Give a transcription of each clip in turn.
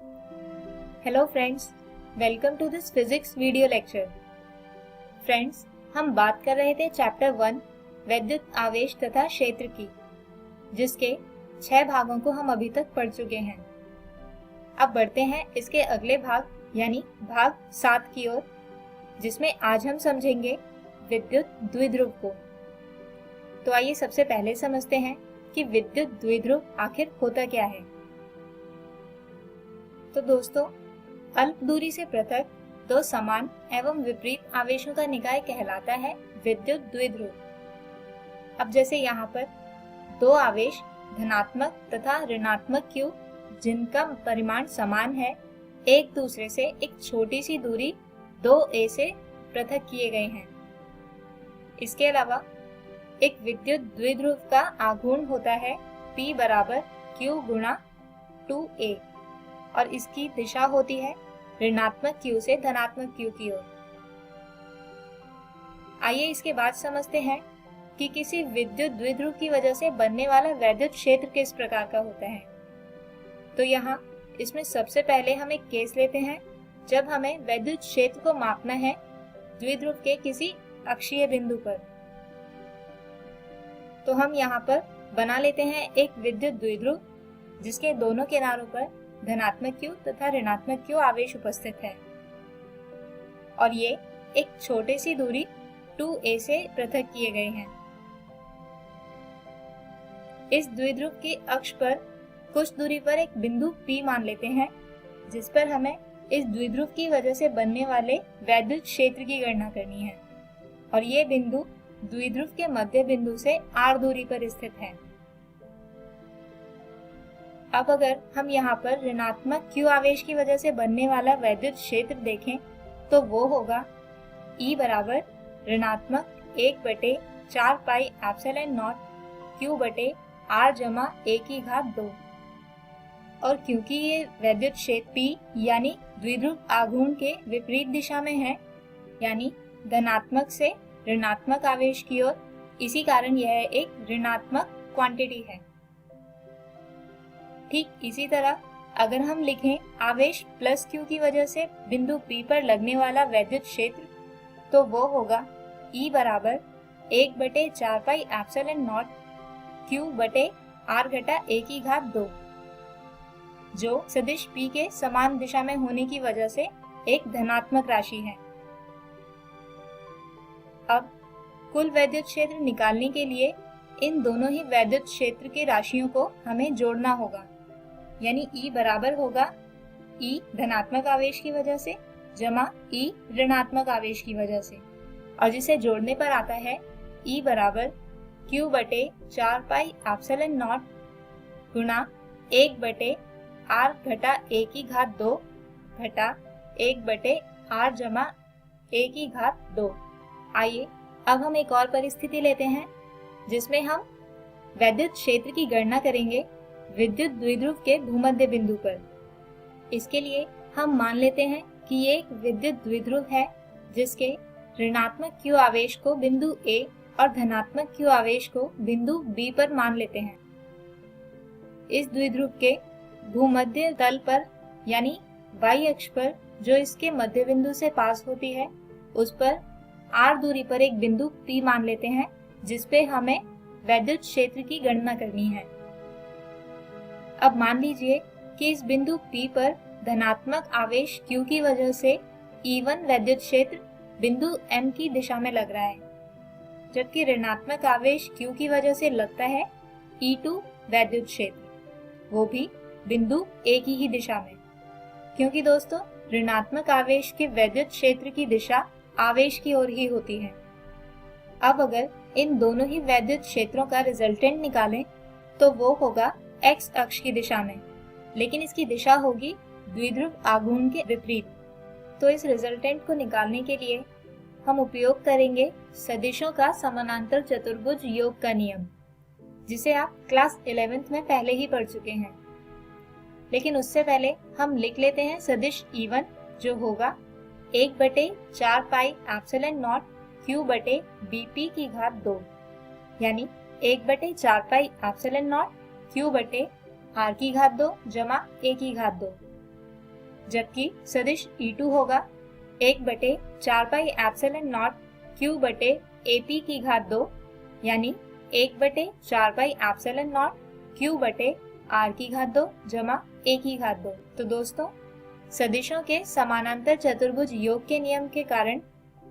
Hello friends, welcome to this physics video lecture. Friends, हम बात कर रहे थे चैप्टर 1 वैद्युत आवेश तथा क्षेत्र की, जिसके 6 भागों को हम अभी तक पढ़ चुके हैं। अब बढ़ते हैं इसके अगले भाग यानी भाग 7 की ओर, जिसमें आज हम समझेंगे विद्युत द्विध्रुव को। तो आइए सबसे पहले समझते हैं कि विद्युत द्विध्रुव आखिर होता क्या है। तो दोस्तों, अल्प दूरी से पृथक दो समान एवं विपरीत आवेशों का निकाय कहलाता है विद्युत द्विध्रुव। अब जैसे यहाँ पर दो आवेश धनात्मक तथा ऋणात्मक Q, जिनका परिमाण समान है, एक दूसरे से एक छोटी सी दूरी 2a से पृथक किए गए हैं। इसके अलावा एक विद्युत द्विध्रुव का आघूर्ण होता है P बराबर Q गुणा 2a और इसकी दिशा होती है ऋणात्मक Q से धनात्मक Q की ओर। आइए इसके बाद समझते हैं कि किसी विद्युत द्विध्रुव की वजह से बनने वाला वैद्युत क्षेत्र किस प्रकार का होता है। तो यहाँ इसमें सबसे पहले हम एक केस लेते हैं जब हमें वैद्युत क्षेत्र को मापना है द्विध्रुव के किसी अक्षीय बिंदु पर। तो हम यहाँ पर बना लेते हैं एक विद्युत द्विध्रुव जिसके दोनों किनारों पर धनात्मक Q तथा ऋणात्मक Q आवेश उपस्थित है और ये एक छोटी सी दूरी 2a से पृथक किए गए हैं। इस द्विध्रुव की अक्ष पर कुछ दूरी पर एक बिंदु P मान लेते हैं, जिस पर हमें इस द्विध्रुव की वजह से बनने वाले वैद्युत क्षेत्र की गणना करनी है और ये बिंदु द्विध्रुव के मध्य बिंदु से r दूरी पर स्थित है। अब अगर हम यहाँ पर ऋणात्मक Q आवेश की वजह से बनने वाला वैद्युत क्षेत्र देखें तो वो होगा E बराबर ऋणात्मक 1/4 पाई एप्सिलॉन नॉट Q बटे R जमा a की घात 2। और क्योंकि ये वैद्युत क्षेत्र P यानी द्विध्रुव आघूर्ण के विपरीत दिशा में है, यानी धनात्मक से ऋणात्मक आवेश की ओर, इसी कारण यह एक ऋणात्मक क्वांटिटी है। ठीक इसी तरह अगर हम लिखें आवेश प्लस Q की वजह से बिंदु P पर लगने वाला वैद्युत क्षेत्र, तो वो होगा E बराबर 1/4 पाई एप्सिलॉन नॉट Q बटे R घटा a की घात 2, जो सदिश P के समान दिशा में होने की वजह से एक धनात्मक राशि है। अब कुल वैद्युत क्षेत्र निकालने के लिए इन दोनों ही वैद्युत क्षेत्र की राशियों को हमें जोड़ना होगा, यानी E बराबर होगा E धनात्मक आवेश की वजह से जमा E ऋणात्मक आवेश की वजह से, और जिसे जोड़ने पर आता है E बराबर Q बटे 4 पाई एप्सिलॉन नॉट गुणा 1/r घटा a की घात 2 घटा 1/r जमा a की घात 2। आइए अब हम एक और परिस्थिति लेते हैं जिसमें हम वैद्युत क्षेत्र की गणना करेंगे विद्युत द्विध्रुव के भूमध्य बिंदु पर। इसके लिए हम मान लेते हैं कि ये एक विद्युत द्विध्रुव है जिसके ऋणात्मक Q आवेश को बिंदु A और धनात्मक Q आवेश को बिंदु B पर मान लेते हैं। इस द्विध्रुव के भूमध्य तल पर यानी y अक्ष पर, जो इसके मध्य बिंदु से पास होती है, उस पर r दूरी पर एक बिंदु P मान लेते हैं जिस पे हमें वैद्युत क्षेत्र की गणना करनी है। अब मान लीजिए कि इस बिंदु P पर धनात्मक आवेश Q की वजह से E1 वैद्युत क्षेत्र बिंदु M की दिशा में लग रहा है, जबकि ऋणात्मक आवेश Q की वजह से लगता है E2 वैद्युत क्षेत्र, वो भी बिंदु A की ही दिशा में, क्योंकि दोस्तों ऋणात्मक आवेश के वैद्युत क्षेत्र की दिशा आवेश की ओर ही होती है। अब अगर इन दोनों ही वैद्युत क्षेत्रों का रिजल्टेंट निकालें तो वो होगा x अक्ष की दिशा में, लेकिन इसकी दिशा होगी द्विध्रुव आघूर्ण के विपरीत। तो इस रिजल्टेंट को निकालने के लिए हम उपयोग करेंगे सदिशों का समानांतर चतुर्भुज योग का नियम, जिसे आप क्लास 11th में पहले ही पढ़ चुके हैं। लेकिन उससे पहले हम लिख लेते हैं सदिश E1, जो होगा 1/4 पाई एप्सिलॉन नॉट Q बटे BP की घात 2, यानी 1/4 पाई एप्सिलॉन नॉट Q बटे R की घात 2 जमा A की घात 2। जबकि सदिश E2 होगा 1/4πε0 Q बटे AP की घात 2 यानी 1/4πε0 Q बटे R की घात 2 जमा A की घात 2। तो दोस्तों, सदिशों के समानांतर चतुर्भुज योग के नियम के कारण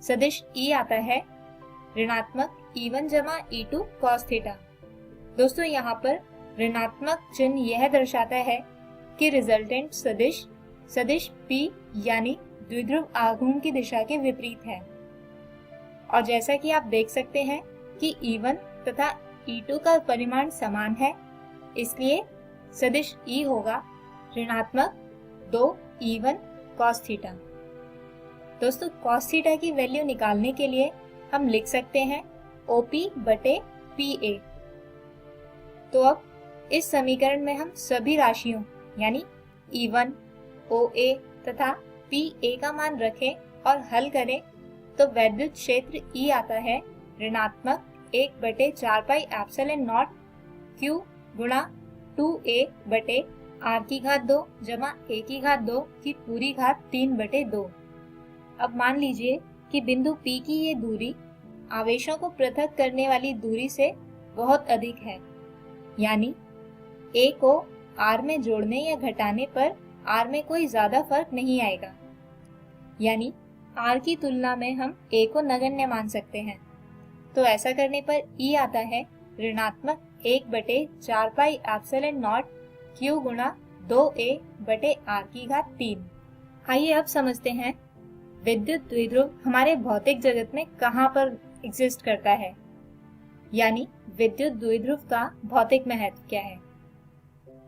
सदिश E आता है ऋणात्मक E1 जमा E2 cos थीटा। दोस्तों, यहाँ पर ऋणात्मक चिन्ह यह दर्शाता है कि रिजल्टेंट सदिश P यानी द्विध्रुव आघूर्ण की दिशा के विपरीत है। और जैसा कि आप देख सकते हैं कि E1 तथा E2 का परिमाण समान है, इसलिए सदिश E होगा ऋणात्मक 2E1 cos थीटा। दोस्तों, cos थीटा की वैल्यू निकालने के लिए हम लिख सकते हैं OP बटे PA। तो अब इस समीकरण में हम सभी राशियों यानी E1, OA तथा PA का मान रखें और हल करें तो वैद्युत क्षेत्र E आता है ऋणात्मक 1/4πε0 Q गुणा 2A बटे R की घात 2 जमा A की घात 2 की पूरी घात 3/2। अब मान लीजिए कि बिंदु P की ये दूरी आवेशों को पृथक करने वाली दूरी से बहुत अधिक है, यानी A को R में जोड़ने या घटाने पर R में कोई ज्यादा फर्क नहीं आएगा, यानी R की तुलना में हम A को नगण्य मान सकते हैं। तो ऐसा करने पर E आता है ऋणात्मक 1/4πε0 Q गुणा 2A बटे R की घात 3। आइए अब समझते हैं विद्युत द्विध्रुव हमारे भौतिक जगत में कहाँ पर एग्जिस्ट करता है, यानी विद्युत द्विध्रुव का भौतिक महत्व क्या है।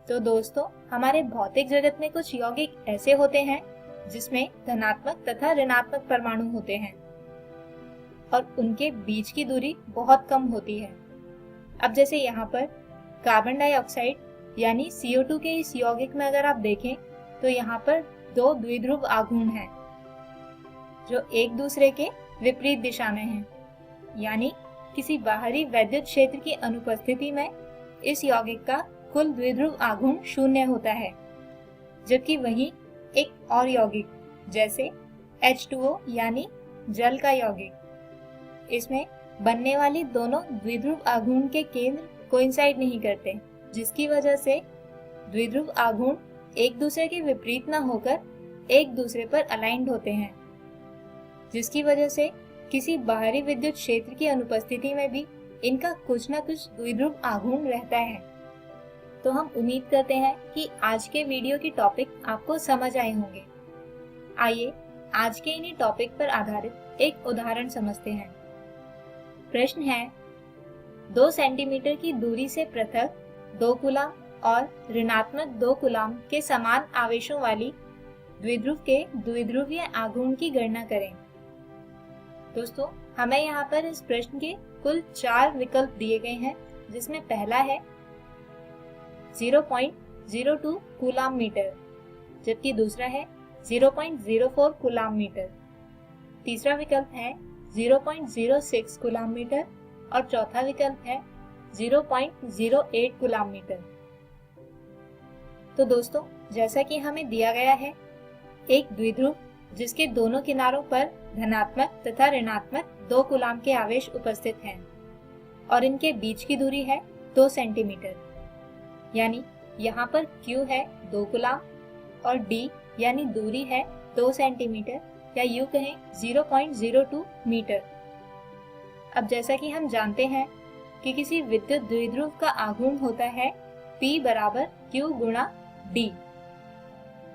तो दोस्तों, हमारे भौतिक जगत में कुछ यौगिक ऐसे होते हैं जिसमें धनात्मक तथा ऋणात्मक परमाणु होते हैं और उनके बीच की दूरी बहुत कम होती है। अब जैसे यहाँ पर कार्बन डाइऑक्साइड यानी CO2 के इस यौगिक में अगर आप देखें तो यहाँ पर 2 द्विध्रुव आघूर्ण हैं जो एक दूसरे के विपरीत दिशा में हैं, यानी किसी बाहरी वैद्युत क्षेत्र की अनुपस्थिति में इस यौगिक का कुल द्विध्रुव आघूर्ण 0 होता है, जबकि वहीं एक और यौगिक जैसे H2O यानी जल का यौगिक, इसमें बनने वाली दोनों द्विध्रुव आघूर्ण के केंद्र कोइंसाइड नहीं करते, जिसकी वजह से द्विध्रुव आघूर्ण एक दूसरे के विपरीत न होकर एक दूसरे पर अलाइंड होते हैं, जिसकी वजह से किसी बाहरी विद्युत क्षेत्र की अनुपस्थिति में भी इनका कुछ न कुछ द्विध्रुव आघूर्ण रहता है। तो हम उम्मीद करते हैं कि आज के वीडियो की टॉपिक आपको समझ आए होंगे। आइए आज के इन्हीं टॉपिक पर आधारित एक उदाहरण समझते हैं। प्रश्न है 2 सेंटीमीटर की दूरी से पृथक 2 कूलाम और ऋणात्मक 2 कूलाम के समान आवेशों वाली द्विध्रुव के द्विध्रुवीय आघूर्ण की गणना करें। दोस्तों, हमें यहाँ पर इस प्रश्न के कुल 4 विकल्प दिए गए हैं, जिसमें पहला है 0.02 कूलाम मीटर, जबकि दूसरा है 0.04 कूलाम मीटर, तीसरा विकल्प है 0.06 कूलाम मीटर और चौथा विकल्प है 0.08 कूलाम मीटर। तो दोस्तों, जैसा कि हमें दिया गया है, एक द्विध्रुव जिसके दोनों किनारों पर धनात्मक तथा ऋणात्मक 2 कूलाम के आवेश उपस्थित हैं और इनके बीच की दूरी है 2 सेंटीमीटर, यानी यहाँ पर Q है 2 कूलाम और D यानी दूरी है 2 सेंटीमीटर या यूं कहें 0.02 मीटर। अब जैसा कि हम जानते हैं कि किसी विद्युत द्विध्रुव का आघूर्ण होता है P बराबर Q गुणा D,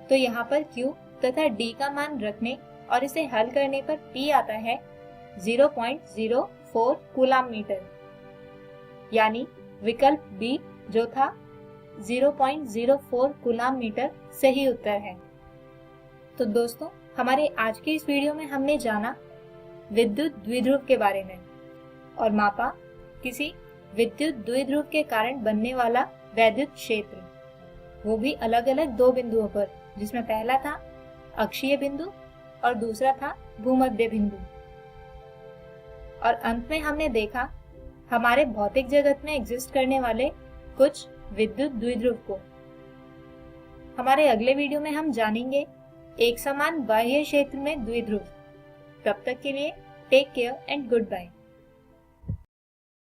तो यहाँ पर Q तथा D का मान रखने और इसे हल करने पर P आता है 0.04 कूलाम मीटर, यानी विकल्प B जो था 0.04 कूलाम मीटर सही उत्तर है। तो दोस्तों, हमारे आज के इस वीडियो में हमने जाना विद्युत द्विध्रुव के बारे में और मापा किसी विद्युत द्विध्रुव के कारण बनने वाला वैद्युत क्षेत्र, वो भी अलग अलग 2 बिंदुओं पर, जिसमें पहला था अक्षीय बिंदु और दूसरा था भूमध्य बिंदु। और अंत में हमने देखा हमारे भौतिक जगत में एग्जिस्ट करने वाले कुछ विद्युत द्विध्रुव को। हमारे अगले वीडियो में हम जानेंगे एक समान बाह्य क्षेत्र में द्विध्रुव। तब तक के लिए take care and good bye.